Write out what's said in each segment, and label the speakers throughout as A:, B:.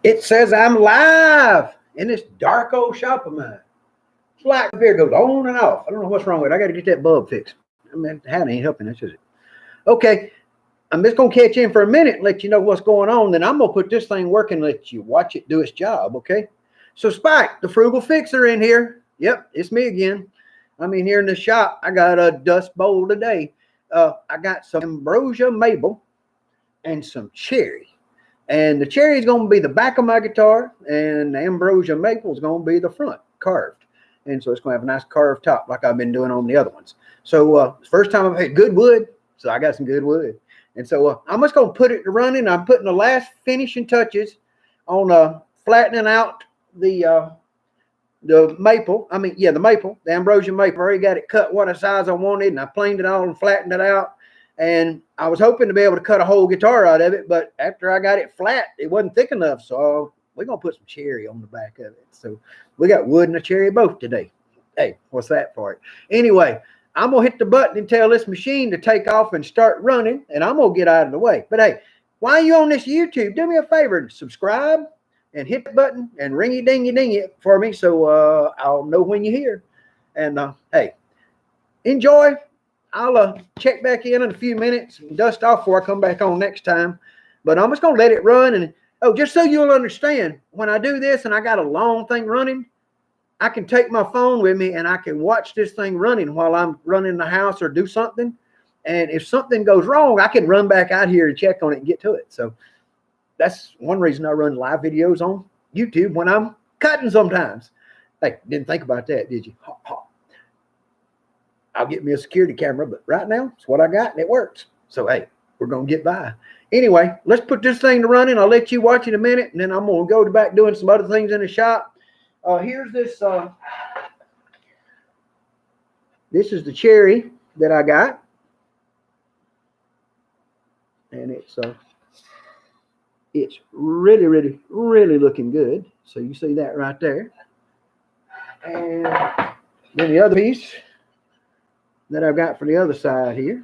A: It says I'm live in this dark old shop of mine. It's like beer goes on and off. I don't know what's wrong with it. I got to get that bulb fixed. I mean, that ain't helping us, is it? Okay, I'm just going to catch in for a minute and let you know what's going on. Then I'm going to put this thing working and let you watch it do its job, okay? So Spike, the Frugal Fixer in here. Yep, it's me again. I'm in here in the shop. I got a dust bowl today. I got some ambrosia maple and some cherry. And the cherry is going to be the back of my guitar, and the ambrosia maple is going to be the front, carved. And so it's going to have a nice carved top like I've been doing on the other ones. So first time I've had good wood, so I got some good wood. And so I'm just going to put it running. I'm putting the last finishing touches on flattening out the maple. The maple, the ambrosia maple. I already got it cut what size I wanted, and I planed it all and flattened it out. And I was hoping to be able to cut a whole guitar out of it, but after I got it flat, it wasn't thick enough. So we're going to put some cherry on the back of it. So we got wood and a cherry both today. Hey, what's that for it? Anyway, I'm going to hit the button and tell this machine to take off and start running, and I'm going to get out of the way. But hey, while you're on this YouTube, do me a favor and subscribe and hit the button and ringy-dingy-dingy it for me so I'll know when you're here. And hey, enjoy. I'll check back in a few minutes and dust off before I come back on next time. But I'm just going to let it run. And just so you'll understand, when I do this and I got a long thing running, I can take my phone with me and I can watch this thing running while I'm running the house or do something. And if something goes wrong, I can run back out here and check on it and get to it. So that's one reason I run live videos on YouTube when I'm cutting sometimes. Hey, didn't think about that, did you? Ha, ha. I'll get me a security camera, but right now it's what I got and it works. So, hey, we're going to get by. Anyway, let's put this thing to running. I'll let you watch it in a minute, and then I'm going to go back doing some other things in the shop. Here's this. This is the cherry that I got. And it's really, really, really looking good. So you see that right there. And then the other piece that I've got for the other side here,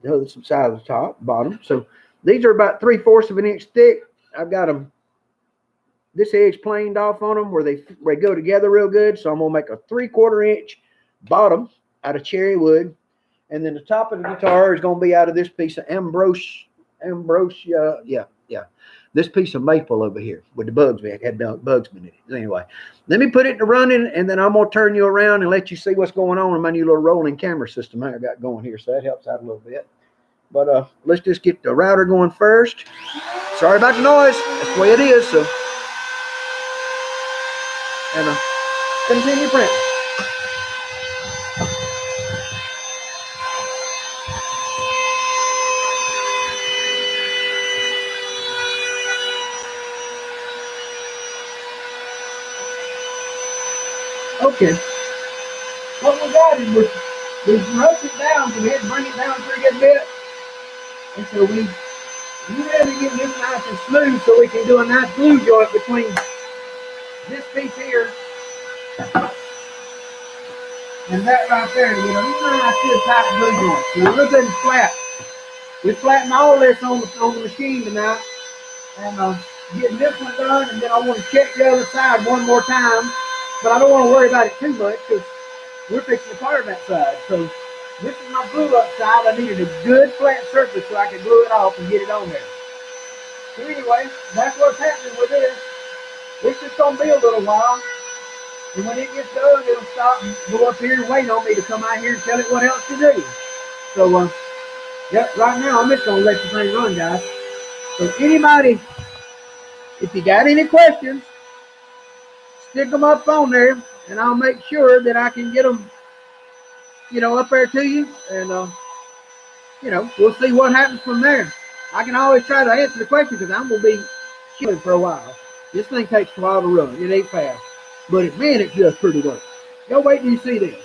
A: the other side of the top, bottom. So these are about 3/4 of an inch thick. I've got them, this edge planed off on them where they go together real good. So I'm going to make a 3/4 inch bottom out of cherry wood. And then the top of the guitar is going to be out of this piece of ambrosia. This piece of maple over here with the bugs. We had bugs in it. Anyway, let me put it to running, and then I'm going to turn you around and let you see what's going on in my new little rolling camera system I got going here. So that helps out a little bit. But let's just get the router going first. Sorry about the noise. That's the way it is. So, and continue printing. Okay. What we got is we rushed it down, so we had to bring it down a pretty good bit. And so we really get this nice and smooth so we can do a nice glue joint between this piece here and that right there to get a nice good tight glue joint. So we're looking flat. We flattened all this on the machine tonight, and getting this one done, and then I want to check the other side one more time. But I don't want to worry about it too much because we're fixing to carve that side. So this is my glue up side. I needed a good flat surface so I could glue it off and get it on there. So anyway, that's what's happening with this. It's just going to be a little while. And when it gets done, it'll stop and go up here and wait on me to come out here and tell it what else to do. So, yep, right now I'm just going to let the thing run, guys. So anybody, if you got any questions, stick them up on there, and I'll make sure that I can get them, up there to you. And, we'll see what happens from there. I can always try to answer the question because I'm going to be shooting for a while. This thing takes a while to run. It ain't fast. But, it does pretty well. Go wait till you see this.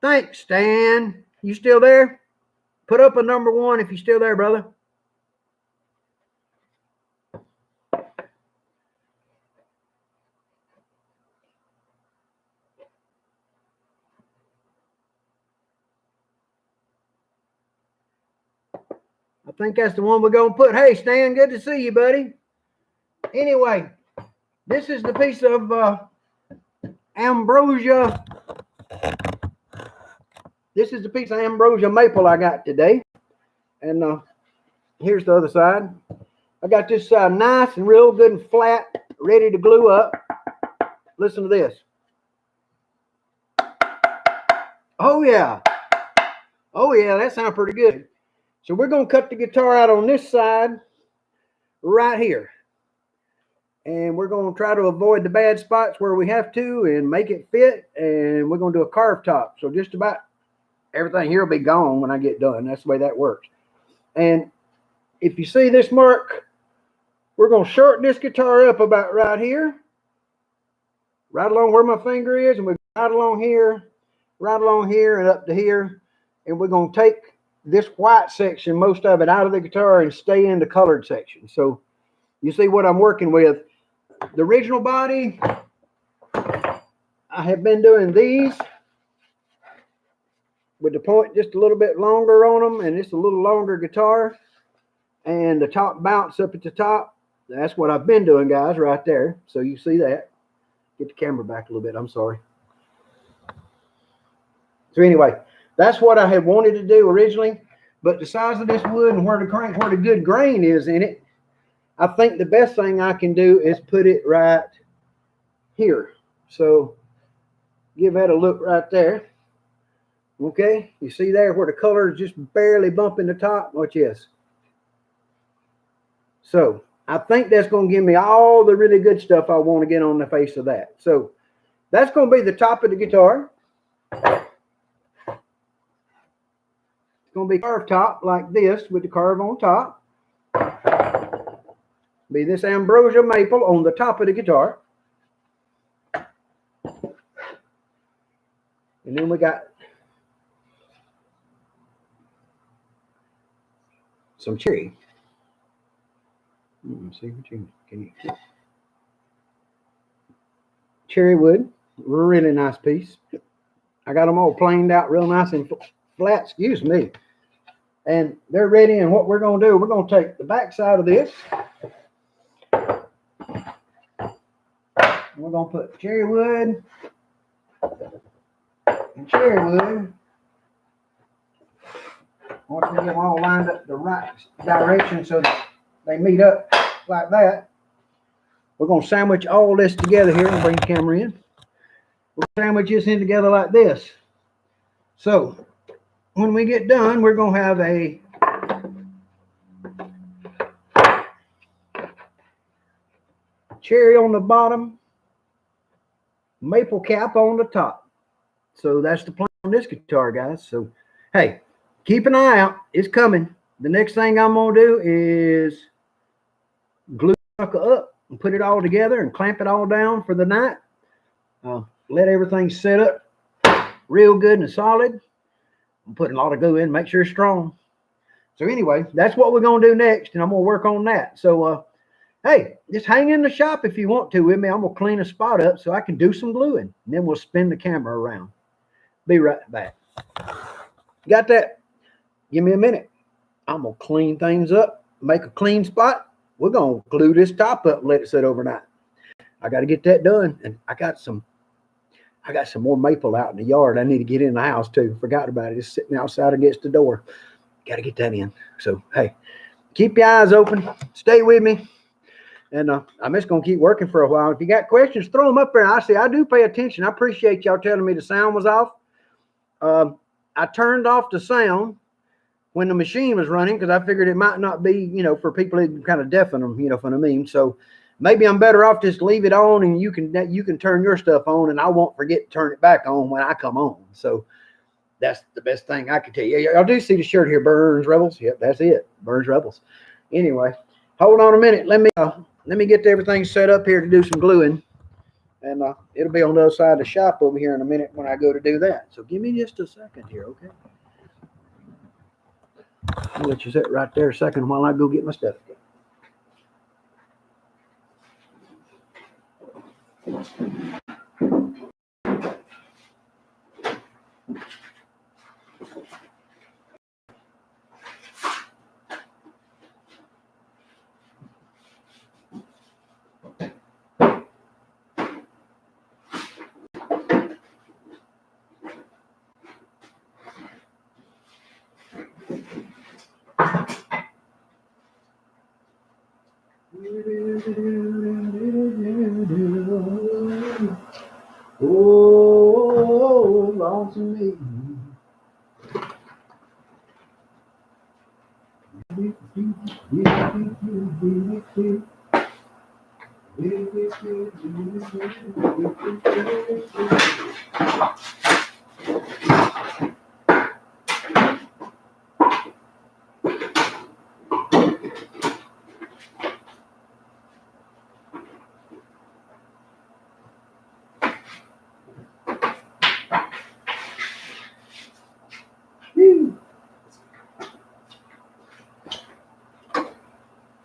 A: Thanks, Stan. You still there? Put up a number 1 if you're still there, brother. I think that's the one we're going to put. Hey, Stan, good to see you, buddy. Anyway, this is the piece of ambrosia. This is the piece of ambrosia maple I got today. And here's the other side. I got this side nice and real good and flat, ready to glue up. Listen to this. Oh, yeah. Oh, yeah, that sounds pretty good. So we're going to cut the guitar out on this side right here. And we're going to try to avoid the bad spots where we have to and make it fit. And we're going to do a carved top. So just about everything here will be gone when I get done. That's the way that works. And if you see this mark, we're going to shorten this guitar up about right here. Right along where my finger is. And we're right along here, and up to here. And we're going to take this white section, most of it, out of the guitar and stay in the colored section. So you see what I'm working with. The original body, I have been doing these with the point just a little bit longer on them, and it's a little longer guitar, and the top bounce up at the top. That's what I've been doing, guys, right there. So you see that. Get the camera back a little bit. I'm sorry. So anyway, that's what I had wanted to do originally, but the size of this wood and where the good grain is in it, I think the best thing I can do is put it right here. So give that a look right there. Okay, you see there where the color is just barely bumping the top? Watch this. So I think that's going to give me all the really good stuff I want to get on the face of that. So that's going to be the top of the guitar. It's going to be carved top like this with the carve on top. Be this ambrosia maple on the top of the guitar. And then we got some cherry. See what you can. Cherry wood, really nice piece. I got them all planed out real nice and flat. Excuse me. And they're ready. And what we're going to do, we're going to take the back side of this. We're going to put cherry wood and cherry wood. Once we get them all lined up the right direction so that they meet up like that, we're going to sandwich all this together here and bring the camera in. We'll sandwich this in together like this. So when we get done, we're going to have a cherry on the bottom, maple cap on the top. So that's the plan on this guitar, guys. So, hey, keep an eye out. It's coming. The next thing I'm going to do is glue the sucker up and put it all together and clamp it all down for the night. Let everything set up real good and solid. I'm putting a lot of glue in, make sure it's strong. So anyway, that's what we're going to do next, and I'm going to work on that. So, hey, just hang in the shop if you want to with me. I'm going to clean a spot up so I can do some gluing, and then we'll spin the camera around. Be right back. Got that? Give me a minute. I'm going to clean things up, make a clean spot. We're going to glue this top up and let it sit overnight. I got to get that done, and I got some more maple out in the yard. I need to get in the house too. Forgot about it. It's sitting outside against the door. Got to get that in. So, hey, keep your eyes open. Stay with me. And I'm just going to keep working for a while. If you got questions, throw them up there. I do pay attention. I appreciate y'all telling me the sound was off. I turned off the sound when the machine was running because I figured it might not be, for people who kind of deafen them, for what I mean. So maybe I'm better off just leave it on and you can turn your stuff on and I won't forget to turn it back on when I come on. So that's the best thing I can tell you. Y'all do see the shirt here, Burns Rebels. Yep, that's it. Burns Rebels. Anyway, hold on a minute. Let me get everything set up here to do some gluing. And it'll be on the other side of the shop over here in a minute when I go to do that. So give me just a second here, okay? I'll let you sit right there a second while I go get my stuff. Oh, lonesome me.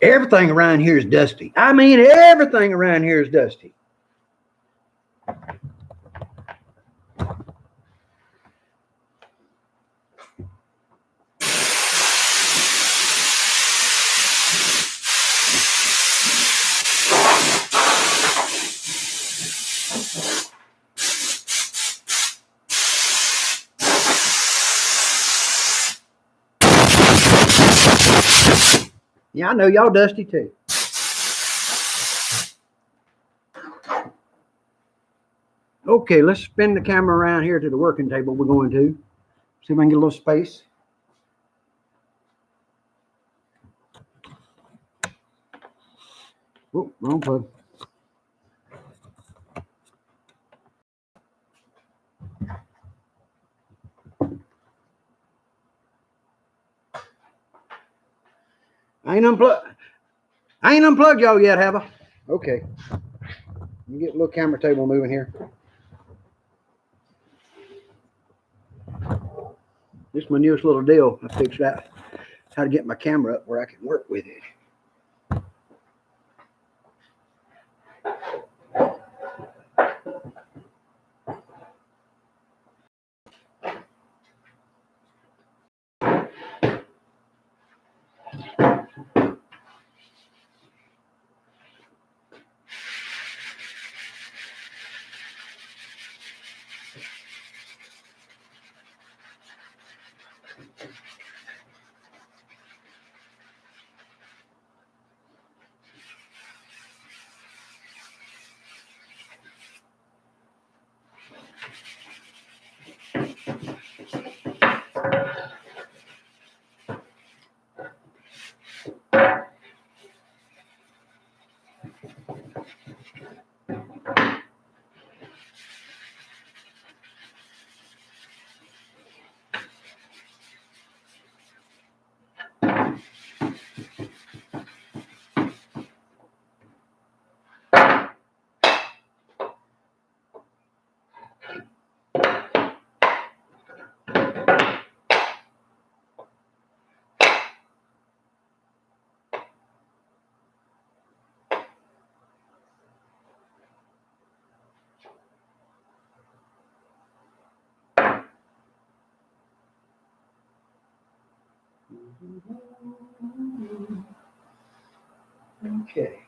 A: Everything around here is dusty. I mean, everything around here is dusty. Yeah, I know y'all dusty too. Okay, let's spin the camera around here to the working table we're going to. See if I can get a little space. Oh, wrong plug. I ain't unplugged y'all yet, have I? Okay. Let me get a little camera table moving here. This is my newest little deal. I figured out how to get my camera up where I can work with it. Okay.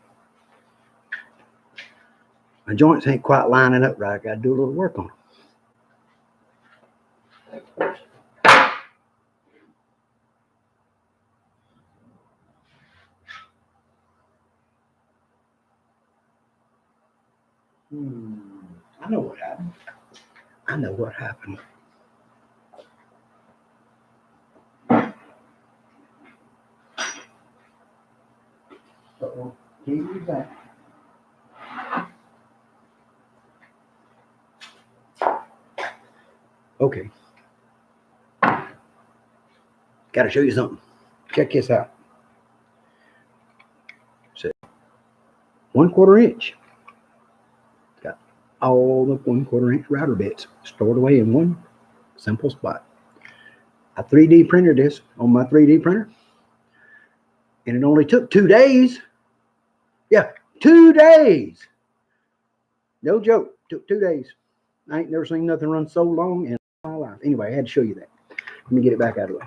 A: My joints ain't quite lining up right. I got to do a little work on them. I know what happened. I know what happened. Uh-oh. Can't do that. Okay. Got to show you something. Check this out. So, 1/4 inch. Got all the 1/4 inch router bits stored away in one simple spot. I 3D printed this on my 3D printer, and it only took 2 days. Yeah, 2 days. No joke, took 2 days. I ain't never seen nothing run so long in my life. Anyway, I had to show you that. Let me get it back out of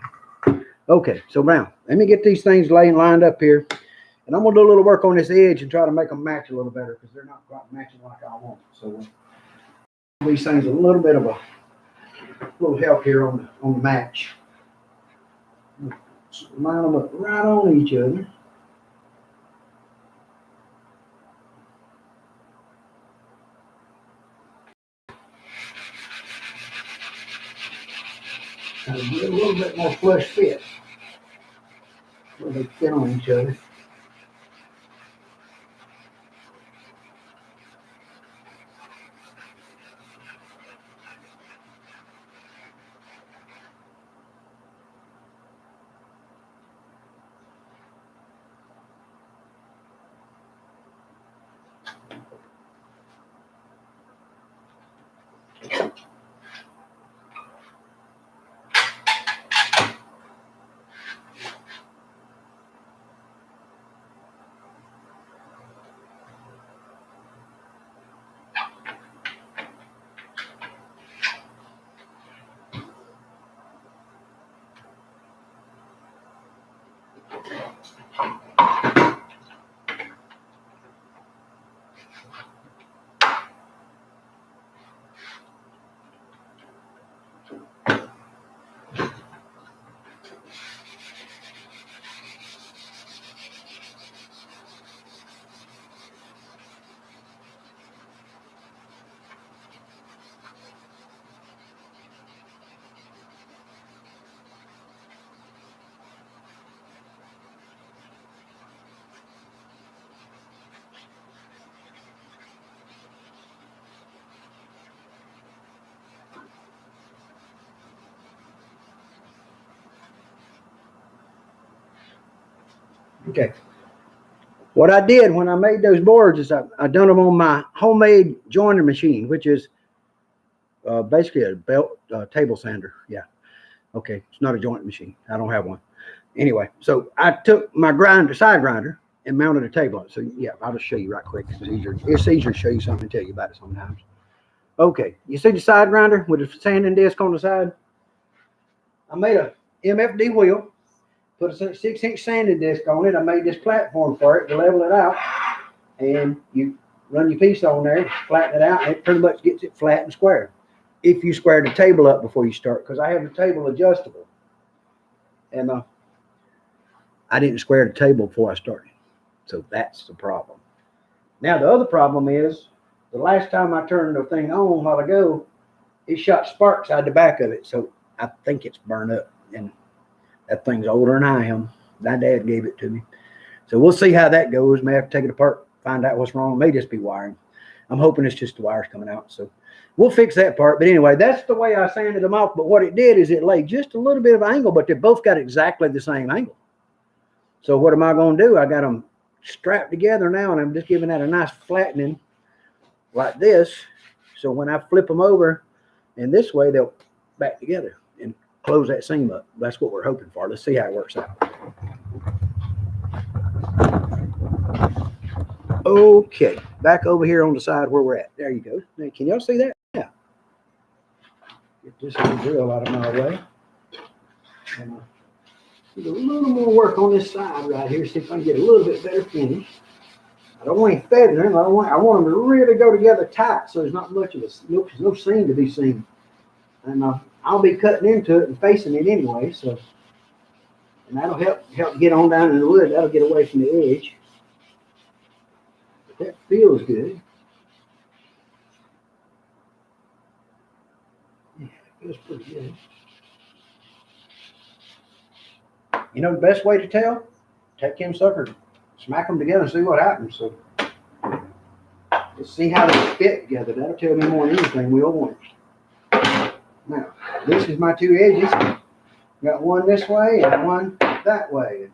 A: the way. Okay, so now, let me get these things lined up here. And I'm going to do a little work on this edge and try to make them match a little better because they're not quite matching like I want. So these things a little bit of a little help here on the match. Line them up right on each other. Kind of get a little bit more flush fit where they fit on each other. Okay. What I did when I made those boards is I done them on my homemade joiner machine, which is basically a belt table sander. Yeah. Okay. It's not a joint machine. I don't have one. Anyway, so I took my side grinder, and mounted a table on it. So yeah, I'll just show you right quick. It's easier. It's easier to show you something and tell you about it sometimes. Okay. You see the side grinder with the sanding disc on the side? I made a MFD wheel. Put a 6-inch sanding disc on it. I made this platform for it to level it out. And you run your piece on there, flatten it out, and it pretty much gets it flat and square. If you square the table up before you start, because I have the table adjustable. And I didn't square the table before I started. So that's the problem. Now, the other problem is, the last time I turned the thing on a while ago, it shot sparks out the back of it. So I think it's burned up. And that thing's older than I am. My dad gave it to me. So we'll see how that goes. May have to take it apart, find out what's wrong. It may just be wiring. I'm hoping it's just the wires coming out. So we'll fix that part. But anyway, that's the way I sanded them off. But what it did is it laid just a little bit of angle, but they both got exactly the same angle. So what am I going to do? I got them strapped together now, and I'm just giving that a nice flattening like this. So when I flip them over in this way, they'll back together and close that seam up. That's what we're hoping for. Let's see how it works out. Okay, back over here on the side where we're at. There you go. Now, can y'all see that? Yeah. Get this little drill out of my way. And do a little more work on this side right here, see if I can get a little bit better finish. I don't want any feathering. I want them to really go together tight, so there's not much of no seam to be seen. And I'll be cutting into it and facing it anyway, so, and that'll help get on down in the wood. That'll get away from the edge. But that feels good. Yeah, it feels pretty good. You know the best way to tell? Take them suckers, smack them together and see what happens. So let's see how they fit together. That'll tell me more than anything we'll want. Now, this is my two edges. Got one this way and one that way.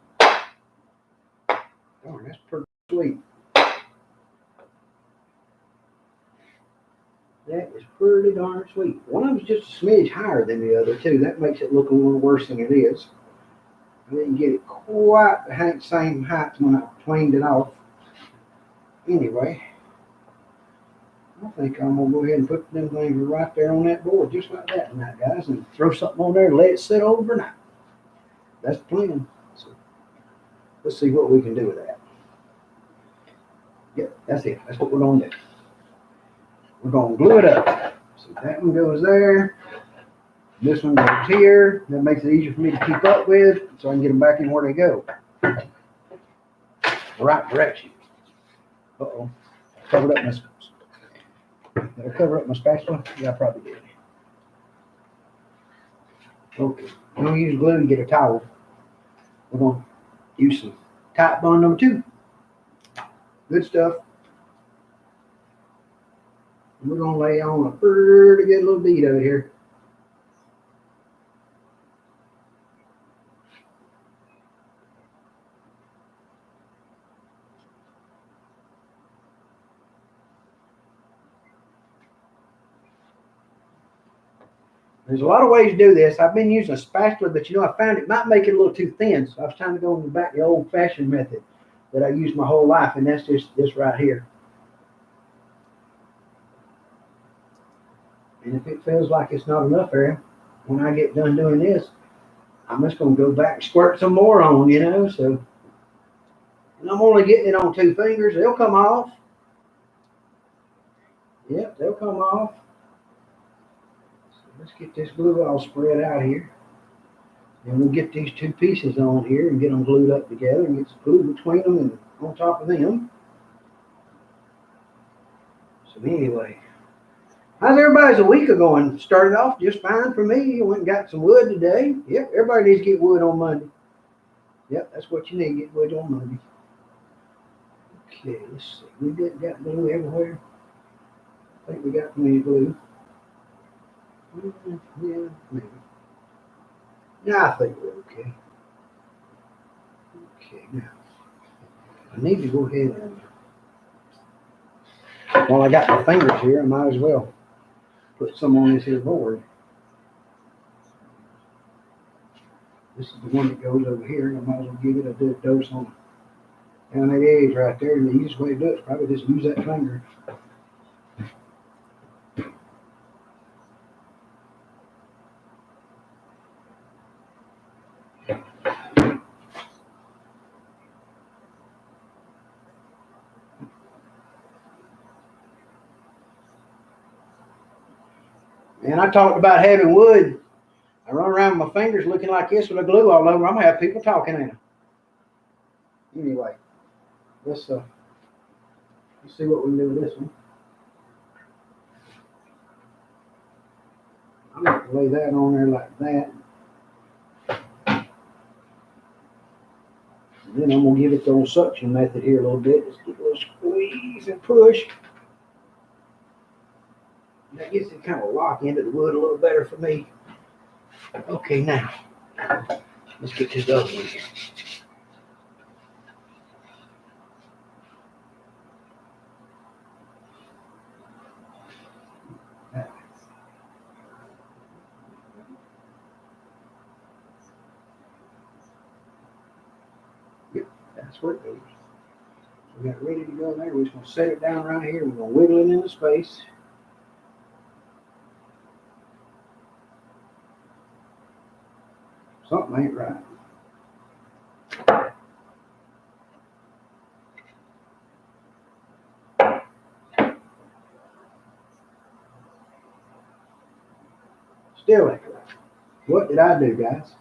A: Darn, that's pretty sweet. That is pretty darn sweet. One of them's just a smidge higher than the other too. That makes it look a little worse than it is. I didn't get it quite the same height when I planed it off. Anyway, I think I'm gonna go ahead and put them things right there on that board, just like that tonight, guys, and throw something on there and let it sit overnight. That's the plan. So let's see what we can do with that. Yep, that's it. That's what we're gonna do. We're gonna glue it up. So that one goes there. This one goes here. That makes it easier for me to keep up with, so I can get them back in where they go. The right direction. Uh-oh. Covered up my Did I cover up my spatula? Yeah, I probably did. Okay. I'm gonna use glue and get a towel. We're gonna use some Type Bond number 2. Good stuff. And we're gonna lay on a pretty good little bead over here. There's a lot of ways to do this. I've been using a spatula, but I found it might make it a little too thin. So I was trying to go back the old-fashioned method that I used my whole life, and that's just this right here. And if it feels like it's not enough area, when I get done doing this, I'm just going to go back and squirt some more on, So, and I'm only getting it on 2 fingers. They'll come off. Yep, they'll come off. Let's get this glue all spread out here. And we'll get these 2 pieces on here and get them glued up together and get some glue between them and on top of them. So anyway, how's everybody's a week ago going? Started off just fine for me. I went and got some wood today. Yep, everybody needs to get wood on Monday. Yep, that's what you need, get wood on Monday. Okay, let's see. We got glue everywhere. I think we got plenty of glue. Yeah, maybe. Yeah, I think we're okay. Okay, now I need to go ahead and while I got my fingers here, I might as well put some on this here board. This is the one that goes over here, and I might as well give it a dose on down that edge right there. And the easiest way to do it is probably just use that finger. And I talked about having wood. I run around with my fingers looking like this with a glue all over. I'm gonna have people talking at them. Anyway, let's see what we can do with this one. I'm gonna lay that on there like that. And then I'm gonna give it the old suction method here a little bit. Just give it a little squeeze and push. That gets it kind of lock into the wood a little better for me. Okay, now let's get this other one here. Yep, that's where it goes. So we got it ready to go there. We're just gonna set it down right here. We're gonna wiggle it into space. Something ain't right. Still ain't right. What did I do, guys?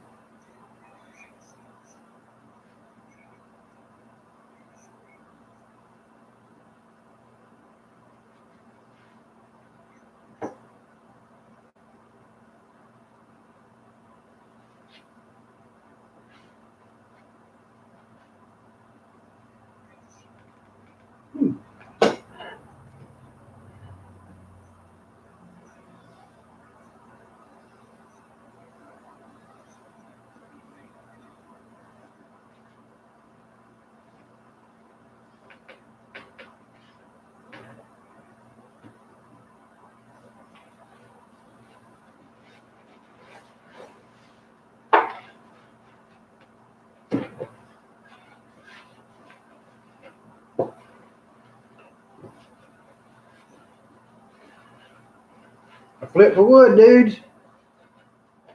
A: Flip for wood, dudes.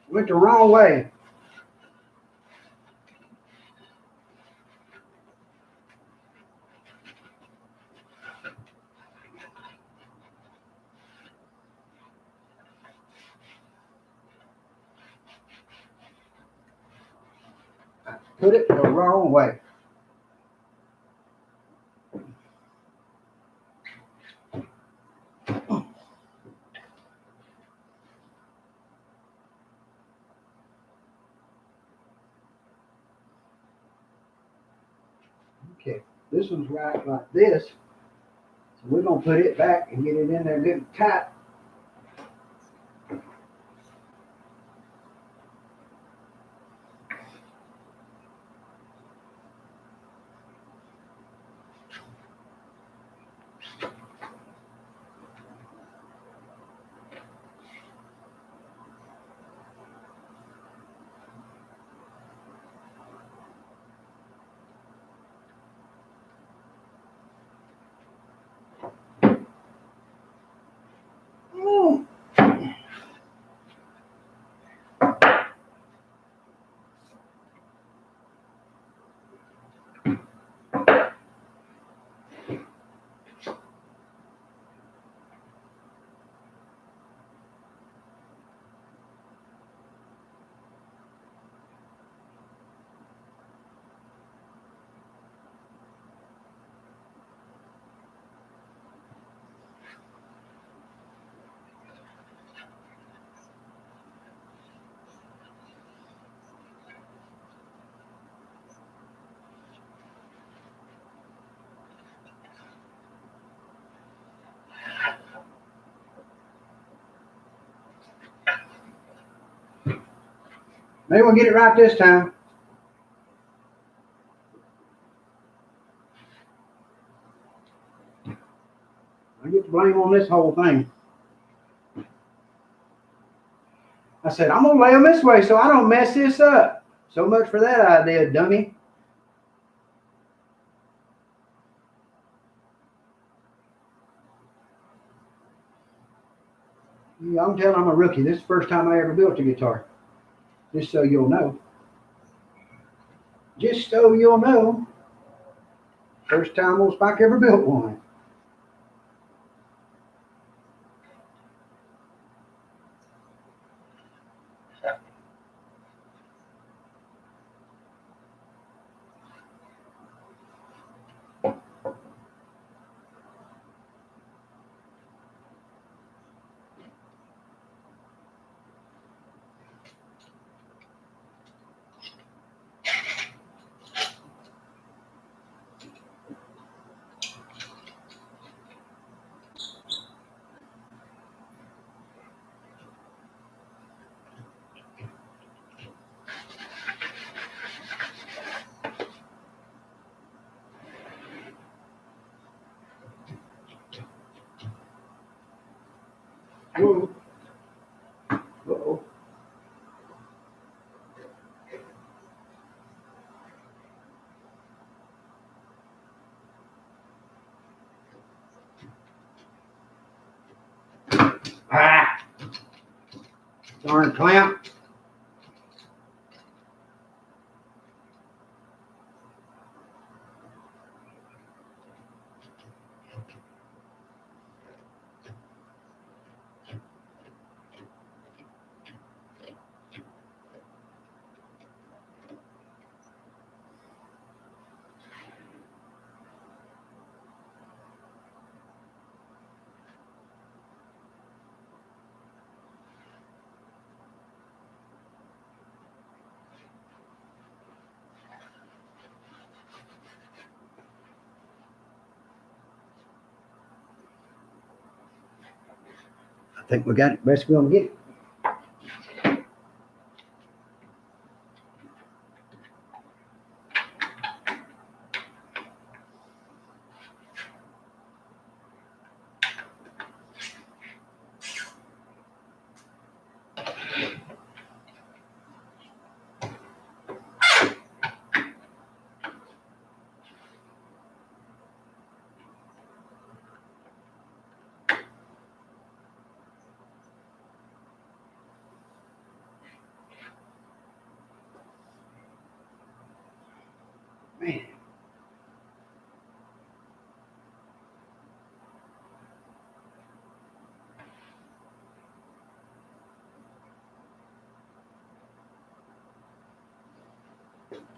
A: Went the wrong way. I put it the wrong way. Okay, this one's right like this. So we're gonna put it back and get it in there good and tight. Maybe we'll get it right this time. I get the blame on this whole thing. I said, I'm gonna lay them this way so I don't mess this up. So much for that idea, dummy. Yeah, I'm telling I'm a rookie. This is the first time I ever built a guitar. Just so you'll know. Just so you'll know. First time old Spike ever built one. Whoa. Uh-oh. Ah! Darn clamp. I think we got it. Best we're gonna get it. Man.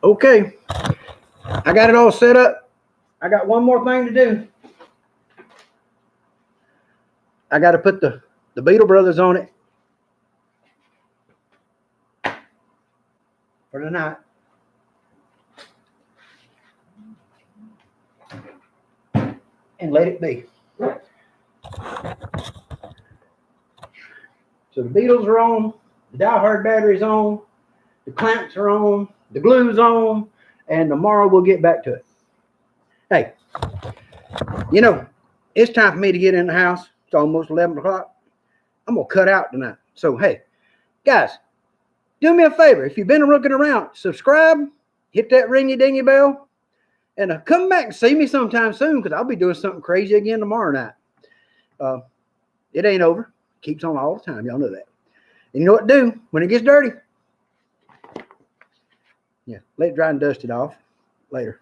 A: Okay, I got it all set up. I got one more thing to do. I got to put the Beetle Brothers on it for the night. And let it be. So the Beetles are on, the Die Hard battery's on, the clamps are on, the glue's on, and tomorrow we'll get back to it. Hey, you know, it's time for me to get in the house. It's almost 11 o'clock. I'm going to cut out tonight. So, hey, guys, do me a favor. If you've been looking around, subscribe, hit that ringy-dingy bell, and come back and see me sometime soon because I'll be doing something crazy again tomorrow night. It ain't over. Keeps on all the time. Y'all know that. And you know what to do when it gets dirty? Yeah, let it dry and dust it off later.